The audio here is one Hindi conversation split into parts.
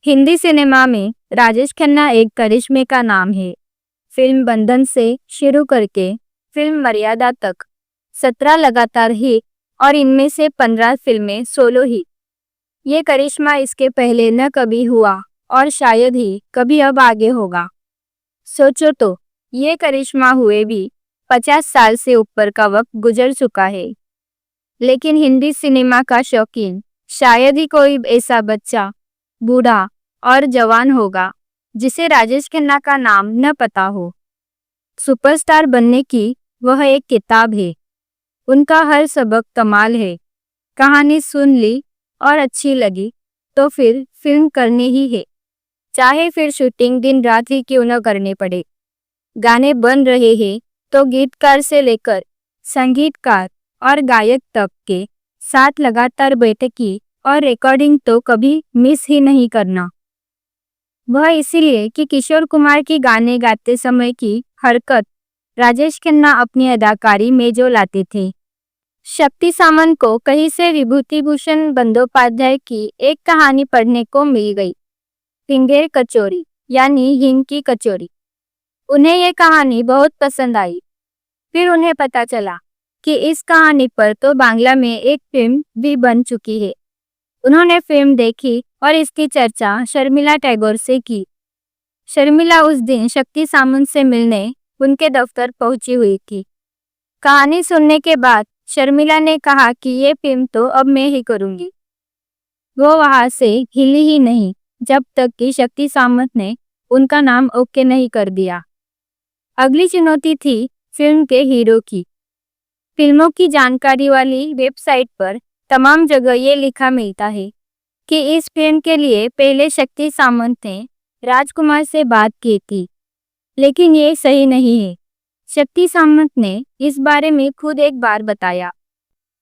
हिंदी सिनेमा में राजेश खन्ना एक करिश्मे का नाम है। फिल्म बंधन से शुरू करके फिल्म मर्यादा तक 17 लगातार हिट और इनमें से 15 फिल्में सोलो हिट। ये करिश्मा इसके पहले न कभी हुआ और शायद ही कभी अब आगे होगा। सोचो तो, ये करिश्मा हुए भी 50 साल से ऊपर का वक्त गुजर चुका है, लेकिन हिंदी सिनेमा का शौकीन शायद ही कोई ऐसा बच्चा, बूढ़ा और जवान होगा जिसे राजेश खन्ना का नाम न पता हो। सुपरस्टार बनने की वह एक किताब है। उनका हर सबक कमाल है। कहानी सुन ली और अच्छी लगी तो फिर फिल्म करनी ही है, चाहे फिर शूटिंग दिन रात ही क्यों न करने पड़े। गाने बन रहे हैं तो गीतकार से लेकर संगीतकार और गायक तक के साथ लगातार बैठकी और रिकॉर्डिंग तो कभी मिस ही नहीं करना। वह इसीलिए कि किशोर कुमार की गाने गाते समय की हरकत राजेश खन्ना अपनी अदाकारी में जो लाते थे। शक्ति सामंत को कहीं से विभूति भूषण बंदोपाध्याय की एक कहानी पढ़ने को मिल गई, फिंगर कचौरी यानी हिंग की कचौरी। उन्हें यह कहानी बहुत पसंद आई। फिर उन्हें पता चला कि इस कहानी पर तो बांग्ला में एक फिल्म भी बन चुकी है। उन्होंने फिल्म देखी और इसकी चर्चा शर्मिला टैगोर से की। शर्मिला उस दिन शक्ति सामंत से मिलने उनके दफ्तर पहुंची हुई थी। कहानी सुनने के बाद शर्मिला ने कहा कि ये फिल्म तो अब मैं ही करूंगी। वो वहां से हिली ही नहीं जब तक कि शक्ति सामंत ने उनका नाम ओके नहीं कर दिया। अगली चुनौती थी फिल्म के हीरो की। फिल्मों की जानकारी वाली वेबसाइट पर तमाम जगह ये लिखा मिलता है कि इस फिल्म के लिए पहले शक्ति सामंत ने राजकुमार से बात की थी, लेकिन ये सही नहीं है। शक्ति सामंत ने इस बारे में खुद एक बार बताया,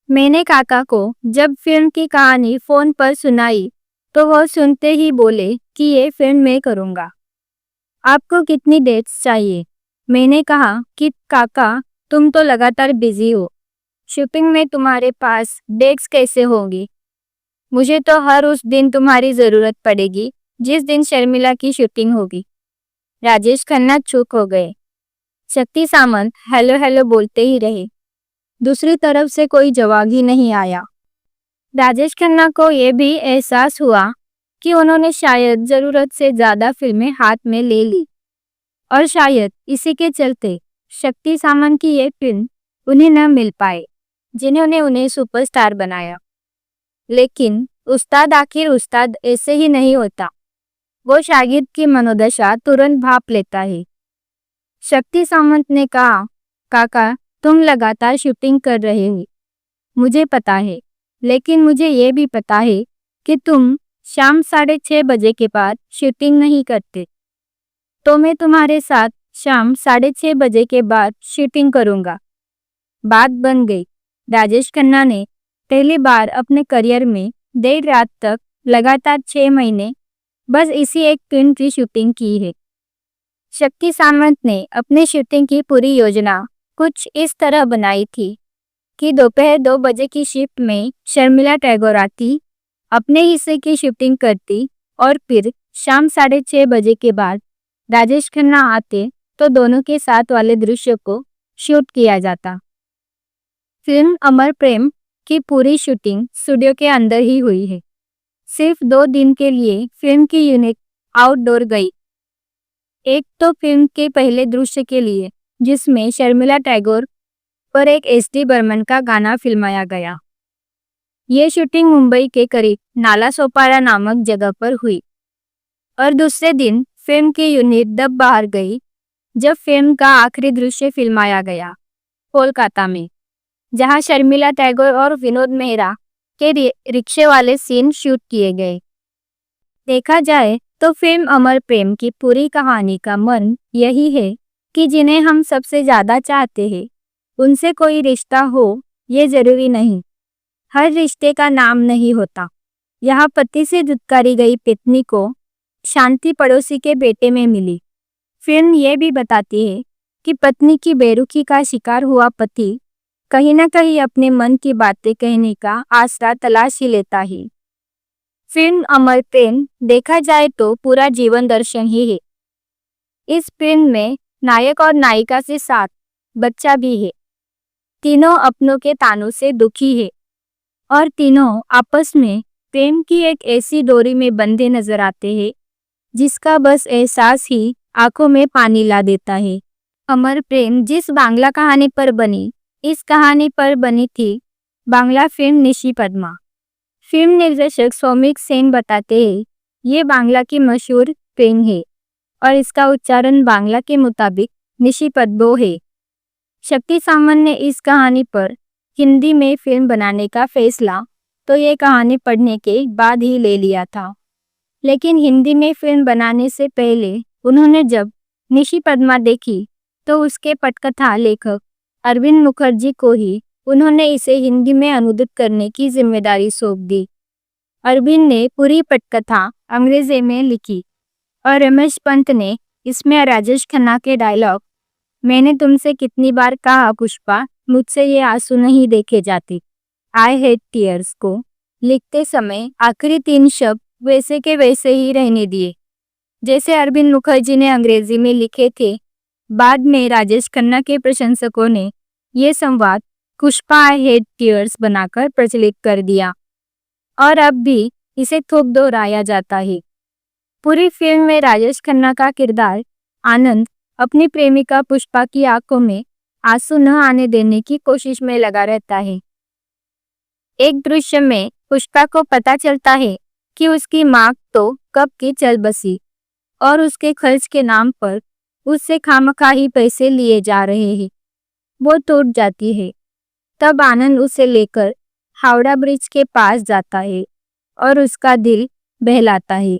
मैंने काका को जब फिल्म की कहानी फोन पर सुनाई तो वह सुनते ही बोले कि ये फिल्म मैं करूँगा। आपको कितनी डेट्स चाहिए? मैंने कहा कि काका तुम तो लगातार बिजी हो, शूटिंग में तुम्हारे पास डेट्स कैसे होंगी? मुझे तो हर उस दिन तुम्हारी ज़रूरत पड़ेगी जिस दिन शर्मिला की शूटिंग होगी। राजेश खन्ना चुप हो गए। शक्ति सामंत हेलो हेलो बोलते ही रहे। दूसरी तरफ से कोई जवाब ही नहीं आया। राजेश खन्ना को यह भी एहसास हुआ कि उन्होंने शायद ज़रूरत से ज़्यादा फिल्में हाथ में ले ली और शायद इसी के चलते शक्ति सामंत की ये फिल्म उन्हें न मिल पाए जिन्होंने उन्हें सुपरस्टार बनाया। लेकिन उस्ताद आखिर उस्ताद ऐसे ही नहीं होता, वो शागिर्द की मनोदशा तुरंत भाप लेता है। शक्ति सामंत ने कहा, काका तुम लगातार शूटिंग कर रहे हो, मुझे पता है, लेकिन मुझे ये भी पता है कि तुम शाम 6:30 बजे के बाद शूटिंग नहीं करते, तो मैं तुम्हारे साथ शाम 6:30 बजे के बाद शूटिंग करूँगा। बात बन गई। राजेश खन्ना ने पहली बार अपने करियर में देर रात तक लगातार 6 महीने बस इसी एक फिल्म की शूटिंग की है। शक्ति सामंत ने अपनी शूटिंग की पूरी योजना कुछ इस तरह बनाई थी कि दोपहर 2 बजे की शिफ्ट में शर्मिला टैगोर आती, अपने हिस्से की शूटिंग करती और फिर शाम 6:30 बजे के बाद राजेश खन्ना आते तो दोनों के साथ वाले दृश्य को शूट किया जाता। फिल्म अमर प्रेम की पूरी शूटिंग स्टूडियो के अंदर ही हुई है। सिर्फ 2 दिन के लिए फिल्म की यूनिट आउटडोर गई। एक तो फिल्म के पहले दृश्य के लिए जिसमें शर्मिला टैगोर पर एक एस.डी. बर्मन का गाना फिल्माया गया। ये शूटिंग मुंबई के करीब नाला सोपारा नामक जगह पर हुई और दूसरे दिन फिल्म की यूनिट तब बाहर गई जब फिल्म का आखिरी दृश्य फिल्माया गया कोलकाता में, जहां शर्मिला टैगोर और विनोद मेहरा के रिक्शे वाले सीन शूट किए गए। देखा जाए तो फिल्म अमर प्रेम की पूरी कहानी का मर्म यही है कि जिन्हें हम सबसे ज़्यादा चाहते हैं उनसे कोई रिश्ता हो ये जरूरी नहीं। हर रिश्ते का नाम नहीं होता। यहाँ पति से दुत्कारी गई पत्नी को शांति पड़ोसी के बेटे में मिली। फिल्म ये भी बताती है कि पत्नी की बेरुखी का शिकार हुआ पति कहीं ना कहीं अपने मन की बातें कहने का आसरा तलाश ही लेता है। फिल्म अमर प्रेम देखा जाए तो पूरा जीवन दर्शन ही है। इस फिल्म में नायक और नायिका से साथ बच्चा भी है। तीनों अपनों के तानों से दुखी है और तीनों आपस में प्रेम की एक ऐसी डोरी में बंधे नजर आते हैं जिसका बस एहसास ही आंखों में पानी ला देता है। अमर प्रेम जिस बांग्ला कहानी पर बनी, इस कहानी पर बनी थी बांग्ला फिल्म निशी पद्मा। फिल्म निर्देशक सौमिक सेन बताते हैं, ये बांग्ला की मशहूर फिल्म है और इसका उच्चारण बांग्ला के मुताबिक निशी पद्मो है। शक्ति सामंत ने इस कहानी पर हिंदी में फिल्म बनाने का फैसला तो ये कहानी पढ़ने के बाद ही ले लिया था, लेकिन हिंदी में फिल्म बनाने से पहले उन्होंने जब निशी पद्मा देखी तो उसके पटकथा लेखक अरविंद मुखर्जी को ही उन्होंने इसे हिंदी में अनुदित करने की जिम्मेदारी सौंप दी। अरविंद ने पूरी पटकथा अंग्रेजी में लिखी और रमेश पंत ने इसमें राजेश खन्ना के डायलॉग मैंने तुमसे कितनी बार कहा पुष्पा, मुझसे ये आंसू नहीं देखे जाते, आई हेट टीयर्स को लिखते समय आखिरी 3 शब्द वैसे के वैसे ही रहने दिए जैसे अरविंद मुखर्जी ने अंग्रेजी में लिखे थे। बाद में राजेश खन्ना के प्रशंसकों ने ये संवाद पुष्पा आई हेट टीयर्स बनाकर प्रचलित कर दिया और अब भी इसे खूब दोहराया जाता है। पूरी फिल्म में राजेश खन्ना का किरदार आनंद अपनी प्रेमिका पुष्पा की आंखों में आंसू न आने देने की कोशिश में लगा रहता है। एक दृश्य में पुष्पा को पता चलता है कि उसकी माँ तो कब की चल बसी और उसके खर्च के नाम पर उससे खामखा पैसे लिए जा रहे हैं। वो टूट जाती है। तब आनंद उसे लेकर हावड़ा ब्रिज के पास जाता है और उसका दिल बहलाता है।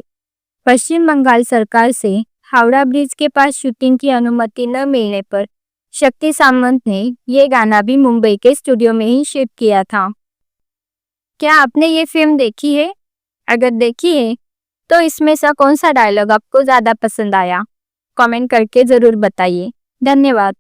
पश्चिम बंगाल सरकार से हावड़ा ब्रिज के पास शूटिंग की अनुमति न मिलने पर शक्ति सामंत ने ये गाना भी मुंबई के स्टूडियो में ही शूट किया था। क्या आपने ये फिल्म देखी है? अगर देखी है तो इसमें से कौन सा डायलॉग आपको ज़्यादा पसंद आया? कमेंट करके ज़रूर बताइए। धन्यवाद।